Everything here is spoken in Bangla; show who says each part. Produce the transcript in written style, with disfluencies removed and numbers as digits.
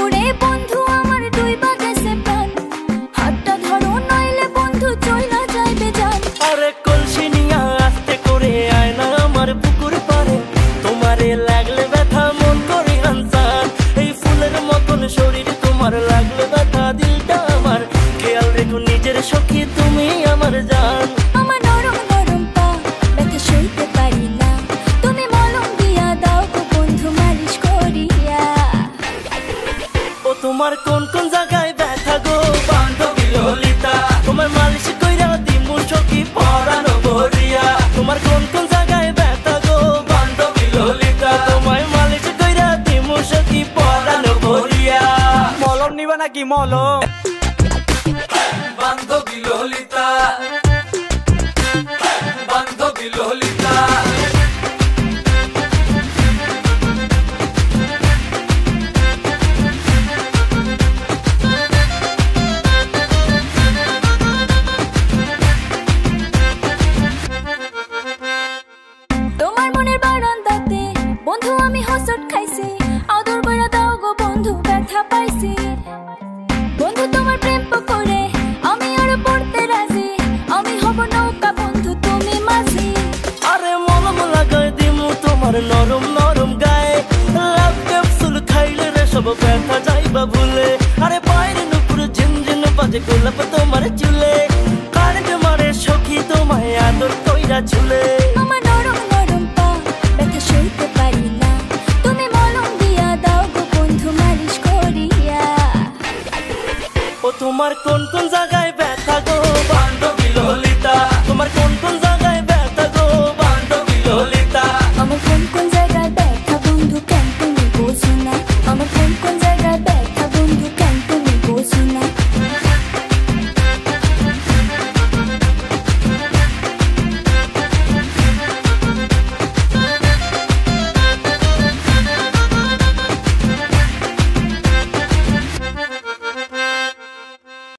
Speaker 1: পুকুরে বন্ধু আমার ডুইবা গেছে প্রাণ, হাতটা ধরো নইলে বন্ধু চইলা যাইবে জান।
Speaker 2: আরে কলসি নিয়া আস্তে করে আয় না আমার পুকুর পারে, তোমারে লাগলে ব্যথা মন করে আনসান। এই ফুলের মতন শরীর তোমার লাগলে ব্যথা দিলটা আমার, খেয়াল রেখো নিজের সখী তুমি আমার জান।
Speaker 1: আমার নরম নরম পা ব্যথা সইতে পারি না, তুমি মলম দিয়া দাও গো বন্ধু মালিশ করিয়া।
Speaker 2: ও তোমার কোন কোন জায়গায় ব্যথা গো বান্ধবী ললিতা, তোমার মালিশ কইরা দিমু সখী পরানো ভরিয়া। তোমার কোন কোন জায়গায় ব্যথা গো বান্ধবী ললিতা, তোমায় মালিশ কইরা দিমু সখী পরানো ভরিয়া।
Speaker 3: মলম নিবা নাকি মলম?
Speaker 2: বান্ধবী ললিতা, বান্ধবী ললিতা।
Speaker 1: তোমার মনের বারান্দাতে বন্ধু আমি হোঁচট খাইছি, আদর কইরা দাও গো বন্ধু ব্যথা পাইছি। বন্ধু তোমার প্রেম করে আমি আরো পড়তে রাজি, আমি হব নৌকা বন্ধু তুমি মাঝি।
Speaker 2: আরে মলম লাগাই দিমু তোমার নরম নরম গায়ে, লাভ ক্যাপসুল খাইলে রে সব ব্যথা যাইবা ভুলে। আরে বাইরে নুপুর ঝিনঝিন বাজে গোলাপ তোমার চুলে, কারেন্ট মারে সখী তোমায় আদর কইরা ঝুলে।
Speaker 1: আমার নরম নরম পা ব্যথা সইতে পারি না, তুমি মলম দিয়া দাও গো বন্ধু মালিশ করিয়া।
Speaker 2: ও তোমার কোন কোন জায়গায় ব্যথা গো